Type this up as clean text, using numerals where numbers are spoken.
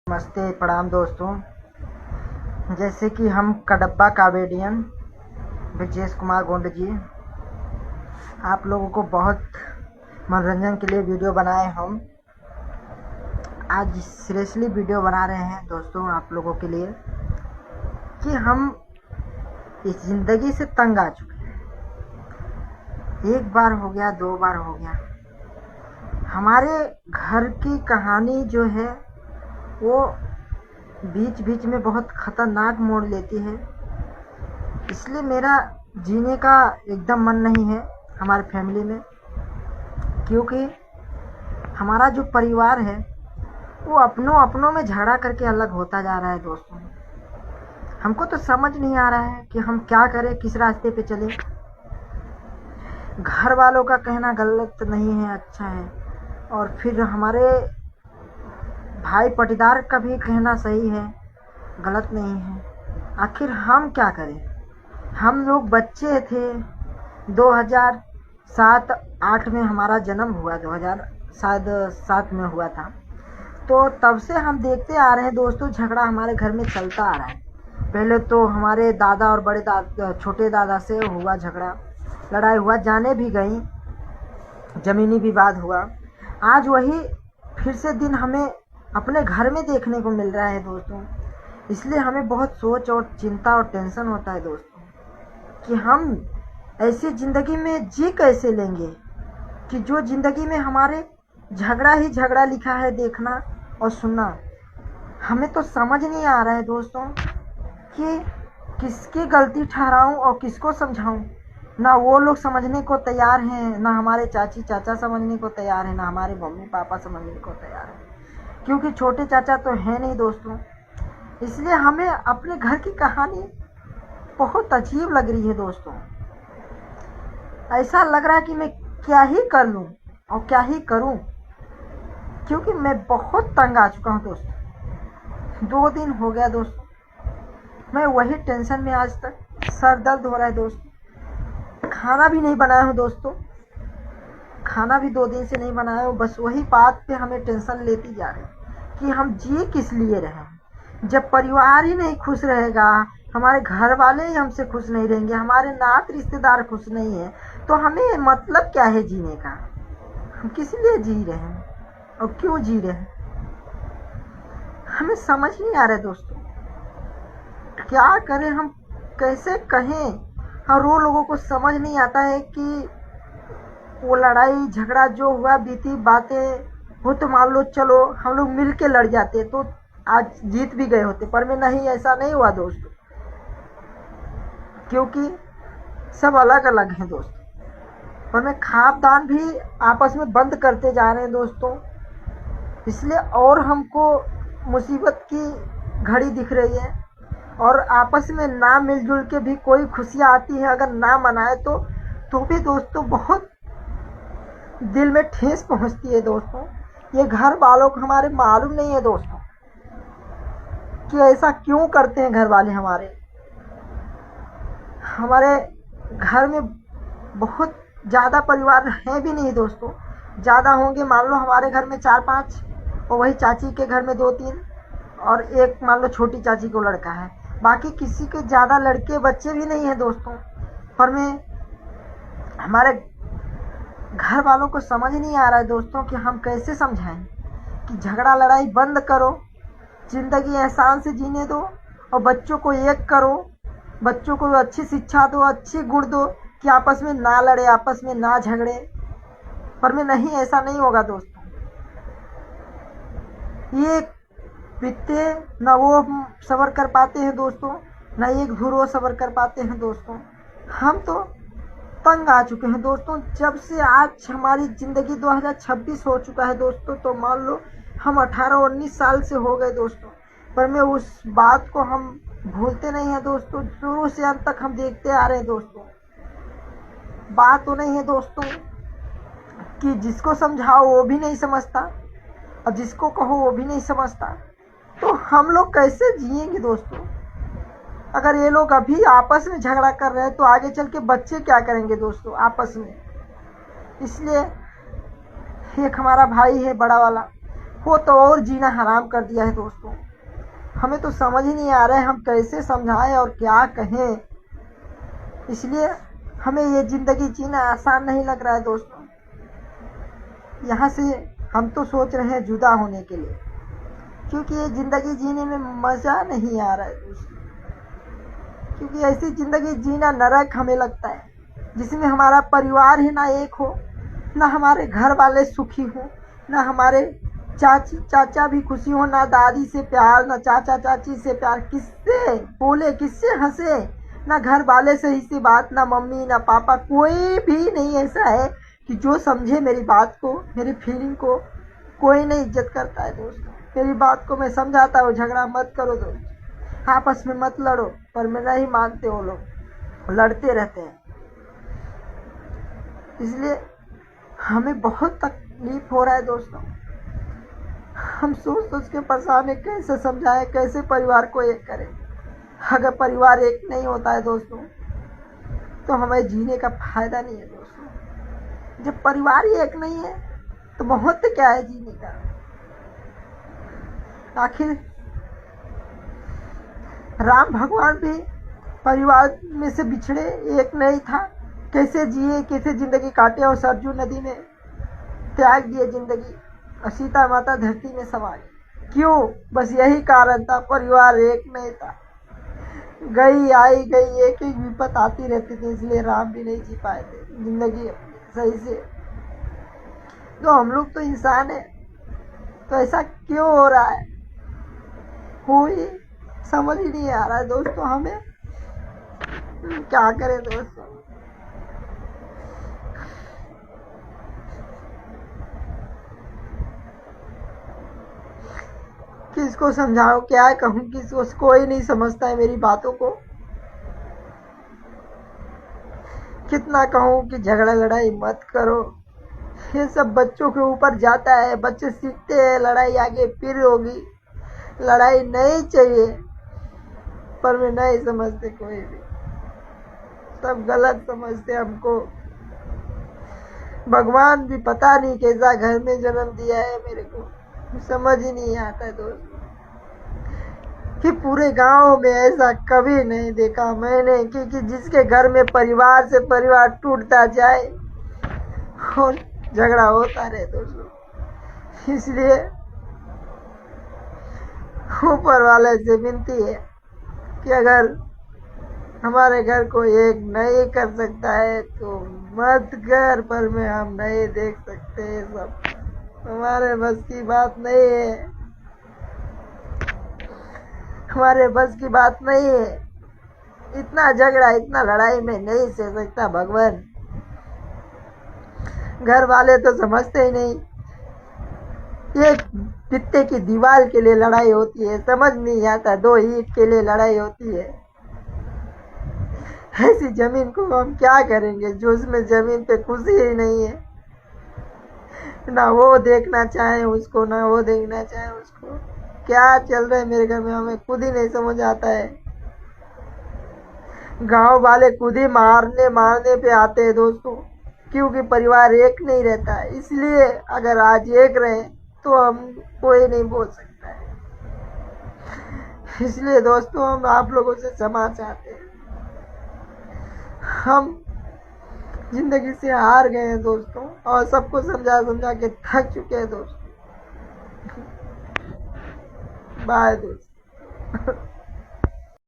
नमस्ते प्रणाम दोस्तों। जैसे कि हम कडब्बा कावेडियन ब्रजेश कुमार गोंड जी आप लोगों को बहुत मनोरंजन के लिए वीडियो बनाए। हम आज सीरियसली वीडियो बना रहे हैं दोस्तों आप लोगों के लिए कि हम इस ज़िंदगी से तंग आ चुके हैं। एक बार हो गया, दो बार हो गया। हमारे घर की कहानी जो है वो बीच बीच में बहुत ख़तरनाक मोड़ लेती है। इसलिए मेरा जीने का एकदम मन नहीं है हमारे फैमिली में, क्योंकि हमारा जो परिवार है वो अपनों में झगड़ा करके अलग होता जा रहा है दोस्तों। हमको तो समझ नहीं आ रहा है कि हम क्या करें, किस रास्ते पे चले। घर वालों का कहना गलत नहीं है, अच्छा है, और फिर हमारे भाई पटीदार का भी कहना सही है, गलत नहीं है। आखिर हम क्या करें। हम लोग बच्चे थे, 2007-8 में हमारा जन्म हुआ, 2007 में हुआ था। तो तब से हम देखते आ रहे हैं दोस्तों, झगड़ा हमारे घर में चलता आ रहा है। पहले तो हमारे दादा और बड़े दादा, छोटे दादा से हुआ झगड़ा, लड़ाई हुआ, जाने भी गई, ज़मीनी विवाद हुआ। आज वही फिर से दिन हमें अपने घर में देखने को मिल रहा है दोस्तों। इसलिए हमें बहुत सोच और चिंता और टेंशन होता है दोस्तों कि हम ऐसी ज़िंदगी में जी कैसे लेंगे कि जो ज़िंदगी में हमारे झगड़ा ही झगड़ा लिखा है, देखना और सुनना। हमें तो समझ नहीं आ रहा है दोस्तों कि किसकी गलती ठहराऊं और किसको समझाऊं। ना वो लोग समझने को तैयार हैं, ना हमारे चाची चाचा समझने को तैयार हैं, ना हमारे मम्मी पापा समझने को तैयार हैं, क्योंकि छोटे चाचा तो हैं नहीं दोस्तों। इसलिए हमें अपने घर की कहानी बहुत अजीब लग रही है दोस्तों। ऐसा लग रहा है कि मैं क्या ही कर लूं और क्या ही करूं, क्योंकि मैं बहुत तंग आ चुका हूं दोस्तों। 2 दिन हो गया दोस्तों, मैं वही टेंशन में, आज तक सर दर्द हो रहा है दोस्तों। खाना भी नहीं बनाया हूँ दोस्तों, खाना भी 2 दिन से नहीं बनाया हूँ। बस वही बात पे हमें टेंशन लेती जा रही कि हम जी किस लिए रहे। जब परिवार ही नहीं खुश रहेगा, हमारे घर वाले ही हमसे खुश नहीं रहेंगे, हमारे नात रिश्तेदार खुश नहीं है, तो हमें मतलब क्या है जीने का। हम किस लिए जी रहे हैं और क्यों जी रहे हैं, हमें समझ नहीं आ रहा है दोस्तों। क्या करें, हम कैसे कहें। और वो लोगों को समझ नहीं आता है कि वो लड़ाई झगड़ा जो हुआ, बीती बातें वो तो मान लो चलो हम लोग मिल के लड़ जाते तो आज जीत भी गए होते, पर में नहीं, ऐसा नहीं हुआ दोस्तों, क्योंकि सब अलग अलग हैं दोस्तों। पर में खानदान भी आपस में बंद करते जा रहे हैं दोस्तों। इसलिए और हमको मुसीबत की घड़ी दिख रही है, और आपस में ना मिलजुल के भी कोई खुशियाँ आती है, अगर ना मनाए तो भी दोस्तों बहुत दिल में ठेस पहुंचती है दोस्तों। ये घर वालों को हमारे मालूम नहीं है दोस्तों कि ऐसा क्यों करते हैं घर वाले। हमारे घर में बहुत ज़्यादा परिवार हैं भी नहीं दोस्तों। ज़्यादा होंगे, मान लो हमारे घर में 4-5, और वही चाची के घर में 2-3, और एक मान लो छोटी चाची को लड़का है। बाकी किसी के ज़्यादा लड़के बच्चे भी नहीं हैं दोस्तों। पर मैं हमारे घर वालों को समझ नहीं आ रहा है दोस्तों कि हम कैसे समझाएं कि झगड़ा लड़ाई बंद करो, ज़िंदगी एहसान से जीने दो, और बच्चों को एक करो, बच्चों को अच्छी शिक्षा दो, अच्छी गुण दो कि आपस में ना लड़े, आपस में ना झगड़े। पर मैं नहीं, ऐसा नहीं होगा दोस्तों। ये बीतते ना वो सबर कर पाते हैं दोस्तों, ना एक धुर वो सबर कर पाते हैं दोस्तों। हम तो तंग आ चुके हैं दोस्तों। जब से आज हमारी ज़िंदगी 2026 हो चुका है दोस्तों, तो मान लो हम 18-19 साल से हो गए दोस्तों। पर मैं उस बात को हम भूलते नहीं हैं दोस्तों। शुरू से अंत तक हम देखते आ रहे हैं दोस्तों। बात तो नहीं है दोस्तों कि जिसको समझाओ वो भी नहीं समझता, और जिसको कहो वो भी नहीं समझता, तो हम लोग कैसे जिएंगे दोस्तों। अगर ये लोग अभी आपस में झगड़ा कर रहे हैं तो आगे चल के बच्चे क्या करेंगे दोस्तों आपस में। इसलिए एक हमारा भाई है बड़ा वाला, वो तो और जीना हराम कर दिया है दोस्तों। हमें तो समझ ही नहीं आ रहा है हम कैसे समझाएं और क्या कहें। इसलिए हमें ये ज़िंदगी जीना आसान नहीं लग रहा है दोस्तों। यहाँ से हम तो सोच रहे हैं जुदा होने के लिए, क्योंकि ये ज़िंदगी जीने में मज़ा नहीं आ रहा है दोस्तों। क्योंकि ऐसी ज़िंदगी जीना नरक हमें लगता है, जिसमें हमारा परिवार ही ना एक हो, ना हमारे घर वाले सुखी हो, ना हमारे चाची चाचा भी खुशी हो, ना दादी से प्यार, ना चाचा चाची से प्यार। किससे बोले, किससे हंसे, ना घर वाले सही से बात, ना मम्मी ना पापा, कोई भी नहीं ऐसा है कि जो समझे मेरी बात को, मेरी फीलिंग को। कोई नहीं इज्जत करता है दोस्तों। मेरी बात को मैं समझाता हूँ, झगड़ा मत करो दोस्त, आपस में मत लड़ो, पर मैं नहीं मानते वो लोग लड़ते रहते हैं। इसलिए हमें बहुत तकलीफ हो रहा है दोस्तों। हम सोच सोच के परेशान है, कैसे समझाएं, कैसे परिवार को एक करें। अगर परिवार एक नहीं होता है दोस्तों तो हमें जीने का फायदा नहीं है दोस्तों। जब परिवार ही एक नहीं है तो महत्व क्या है जीने का। आखिर राम भगवान भी परिवार में से बिछड़े, एक नहीं था, कैसे जिए, कैसे जिंदगी काटे और सरजू नदी में त्याग दिए जिंदगी, और सीता माता धरती में समा गई। क्यों? बस यही कारण था, परिवार एक नहीं था। गई आई गई एक एक विपत आती रहती थी, इसलिए राम भी नहीं जी पाए थे जिंदगी सही से। तो हम लोग तो इंसान है, तो ऐसा क्यों हो रहा है, कोई समझ ही नहीं आ रहा है दोस्तों। हमें क्या करें दोस्तों। किसको समझाऊं, क्या कहूं, किसको, कोई नहीं समझता है मेरी बातों को। कितना कहूं कि झगड़ा लड़ाई मत करो, ये सब बच्चों के ऊपर जाता है। बच्चे सीखते हैं लड़ाई आगे फिर होगी, लड़ाई नहीं चाहिए, पर मैं नहीं समझते, कोई भी सब गलत समझते हमको। भगवान भी पता नहीं कैसा घर में जन्म दिया है मेरे को, समझ ही नहीं आता है दोस्त कि पूरे गांव में ऐसा कभी नहीं देखा मैंने कि जिसके घर में परिवार से परिवार टूटता जाए और झगड़ा होता रहे दोस्तों। इसलिए ऊपर वाले से विनती है कि अगर हमारे घर को एक नहीं कर सकता है तो मत कर, पर में हम नहीं देख सकते, सब हमारे बस की बात नहीं है, हमारे बस की बात नहीं है। इतना झगड़ा, इतना लड़ाई में नहीं सह सकता भगवान। घर वाले तो समझते ही नहीं, एक भित्ते की दीवार के लिए लड़ाई होती है, समझ नहीं आता, दो ईंट के लिए लड़ाई होती है। ऐसी जमीन को हम क्या करेंगे जो उसमें जमीन पे खुशी ही नहीं है, ना वो देखना चाहे उसको, ना वो देखना चाहे उसको। क्या चल रहा है मेरे घर में हमें खुद ही नहीं समझ आता है। गांव वाले खुद ही मारने पे आते हैं दोस्तों, क्योंकि परिवार एक नहीं रहता है। इसलिए अगर आज एक रहे तो हम कोई नहीं बोल सकता है। इसलिए दोस्तों हम आप लोगों से क्षमा चाहते हैं। हम जिंदगी से हार गए हैं दोस्तों, और सबको समझा समझा के थक चुके हैं दोस्तों। बाय दोस्तों।